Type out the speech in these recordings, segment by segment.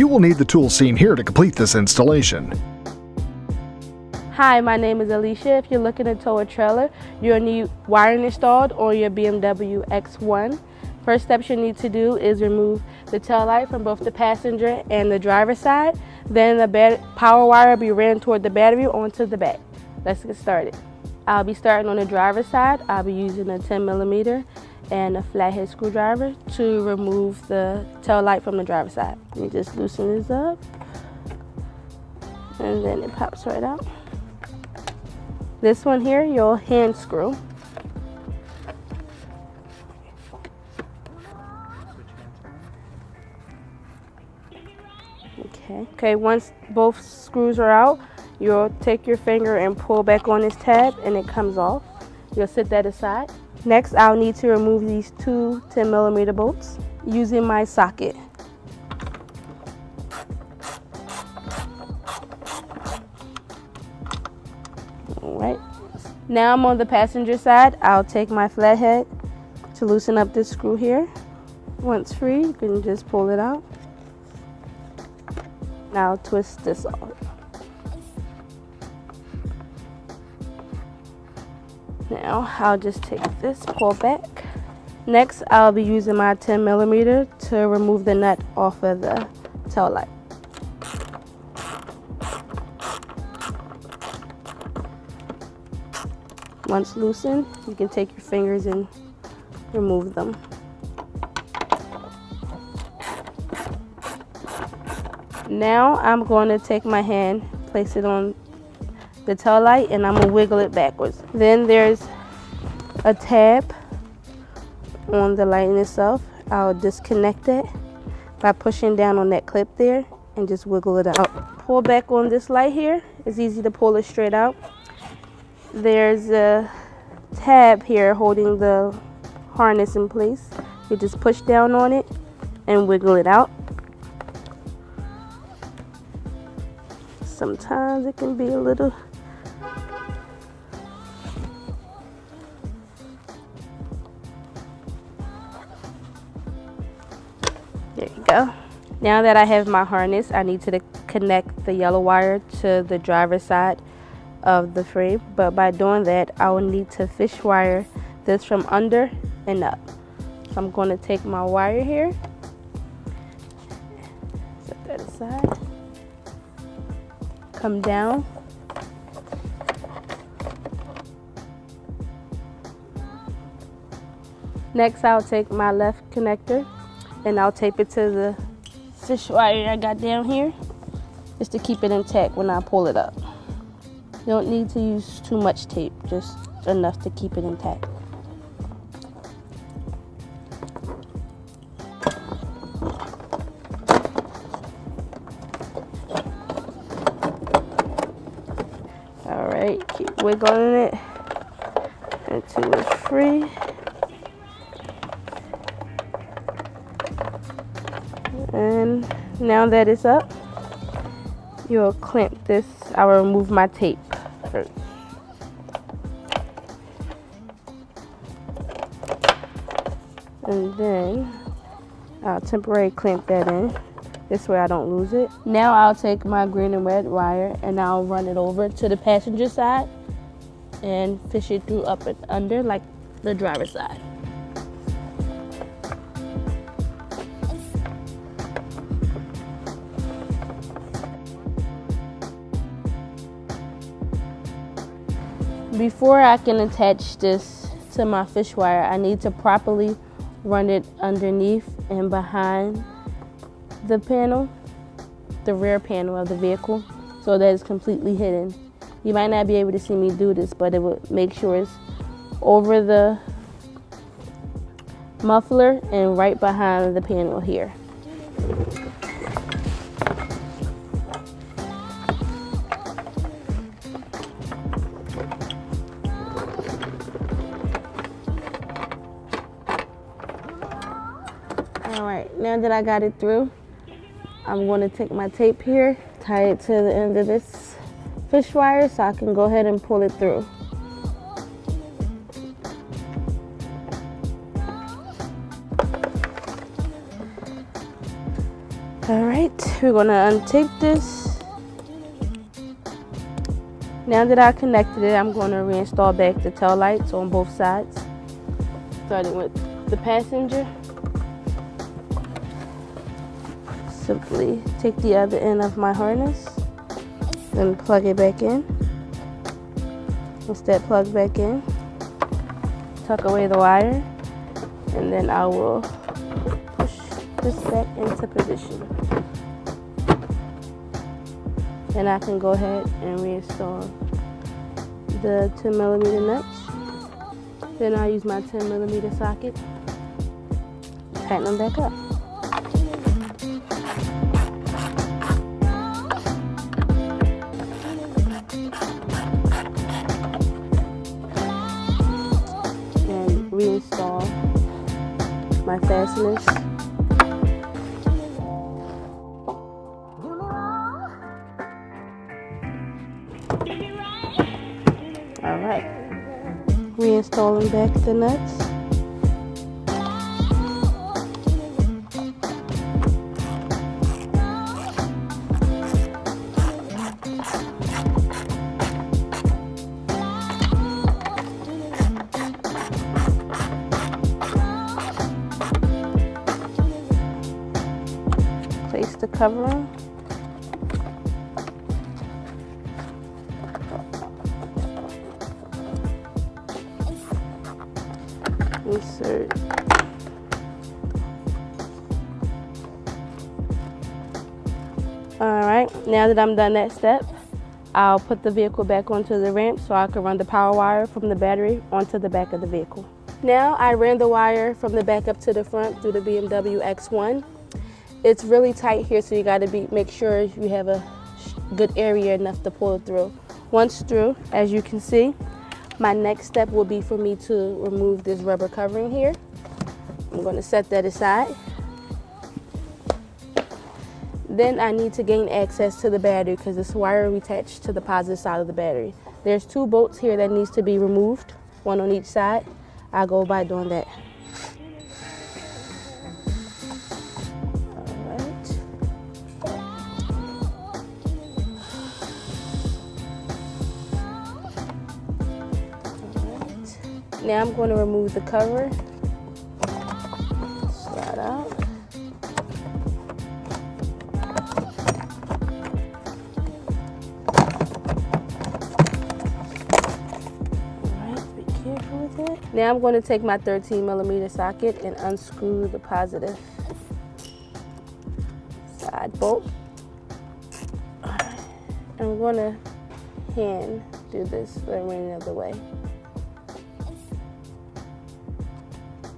You will need the tools seen here to complete this installation. Hi, my name is Alicia. If you're looking to tow a trailer, you'll need wiring installed on your BMW X1. First steps you need to do is remove the tail light from both the passenger and the driver's side. Then the power wire will be ran toward the battery onto the back. Let's get started. I'll be starting on the driver's side. I'll be using a 10mm and a flathead screwdriver to remove the tail light from the driver's side. You just loosen this up and then it pops right out. This one here, you'll hand screw. Okay, once both screws are out, you'll take your finger and pull back on this tab and it comes off. You'll set that aside. Next, I'll need to remove these two 10mm bolts using my socket. Alright, now I'm on the passenger side. I'll take my flathead to loosen up this screw here. Once free, you can just pull it out. Now twist this off. Now I'll just take this, pull back. Next, I'll be using my 10mm to remove the nut off of the tail light. Once loosened, you can take your fingers and remove them. Now I'm going to take my hand, place it on the tail light, and I'm going to wiggle it backwards. Then there's a tab on the light in itself. I'll disconnect it by pushing down on that clip there and just wiggle it out. Pull back on this light here. It's easy to pull it straight out. There's a tab here holding the harness in place. You just push down on it and wiggle it out. Sometimes it can be a little there you go. Now that I have my harness, I need to connect the yellow wire to the driver's side of the frame, but by doing that I will need to fish wire this from under and up. So I'm going to take my wire here, set that aside, come down, next I'll take my left connector and I'll tape it to the fish wire I got down here just to keep it intact when I pull it up. You don't need to use too much tape, just enough to keep it intact. Alright, keep wiggling it until it's free. And now that it's up, you'll clamp this. I will remove my tape first. And then I'll temporarily clamp that in. This way I don't lose it. Now I'll take my green and red wire and I'll run it over to the passenger side and fish it through up and under like the driver's side. Before I can attach this to my fish wire, I need to properly run it underneath and behind the panel, the rear panel of the vehicle, so that it's completely hidden. You might not be able to see me do this, but it will make sure it's over the muffler and right behind the panel here. Alright, now that I got it through, I'm going to take my tape here, tie it to the end of this fish wire so I can go ahead and pull it through. All right, we're gonna untape this. Now that I connected it, I'm gonna reinstall back the tail lights on both sides, starting with the passenger. Simply take the other end of my harness, then plug it back in. Once that plugged back in, tuck away the wire, and then I will push this back into position. Then I can go ahead and reinstall the 10mm nuts. Then I'll use my 10mm socket, tighten them back up. And reinstall my fasteners. Alright, reinstalling back the nuts. Place the covering. Insert. Alright, now that I'm done that step, I'll put the vehicle back onto the ramp so I can run the power wire from the battery onto the back of the vehicle. Now I ran the wire from the back up to the front through the BMW X1. It's really tight here, so you got to make sure you have a good area enough to pull it through. Once through, as you can see, my next step will be for me to remove this rubber covering here. I'm going to set that aside. Then I need to gain access to the battery because this wire is attached to the positive side of the battery. There's 2 bolts here that needs to be removed, one on each side. I'll go by doing that. Now I'm going to remove the cover. Slide out. Alright, be careful with it. Now I'm going to take my 13mm socket and unscrew the positive side bolt. I'm going to hand do this the remaining of the way.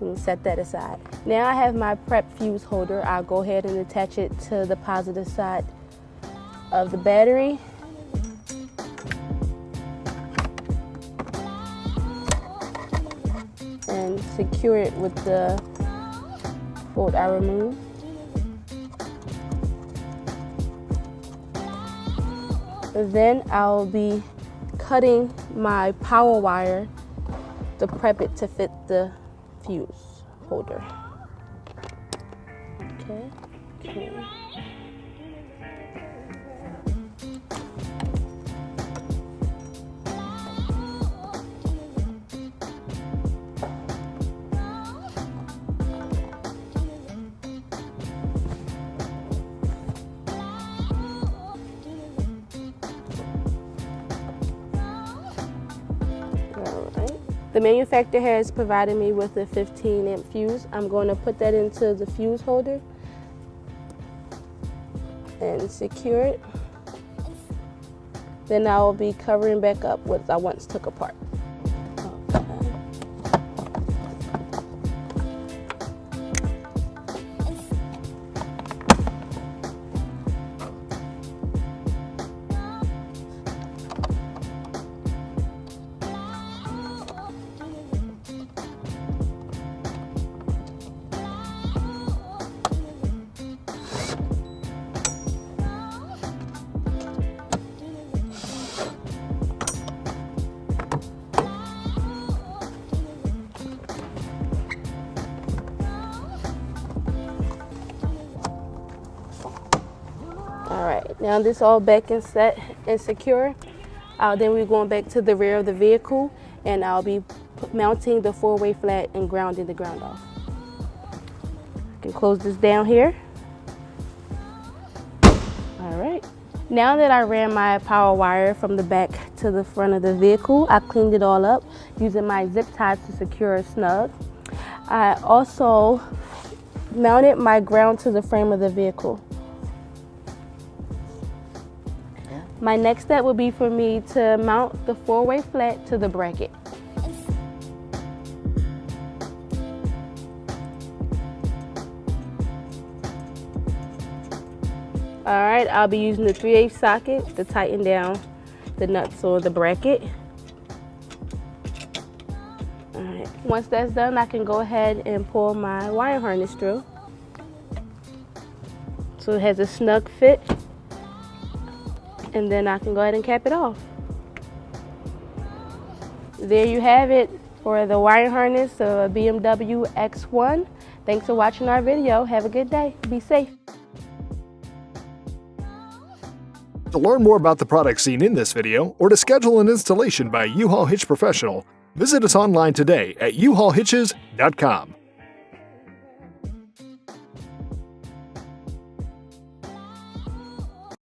And set that aside. Now I have my prep fuse holder. I'll go ahead and attach it to the positive side of the battery. And secure it with the bolt I removed. Then I'll be cutting my power wire to prep it to fit the fuse holder. Okay. The manufacturer has provided me with a 15-amp fuse. I'm going to put that into the fuse holder and secure it. Then I will be covering back up what I once took apart. Now this all back and set and secure. Then we're going back to the rear of the vehicle, and I'll be mounting the 4-way flat and grounding the ground off. I can close this down here. All right. Now that I ran my power wire from the back to the front of the vehicle, I cleaned it all up using my zip ties to secure it snug. I also mounted my ground to the frame of the vehicle. My next step would be for me to mount the 4-way flat to the bracket. Alright, I'll be using the 3/8 socket to tighten down the nuts on the bracket. Alright, once that's done, I can go ahead and pull my wire harness through. So it has a snug fit. And then I can go ahead and cap it off. There you have it for the wire harness of a BMW X1. Thanks for watching our video. Have a good day. Be safe. To learn more about the products seen in this video, or to schedule an installation by a U-Haul Hitch professional, visit us online today at uhaulhitches.com.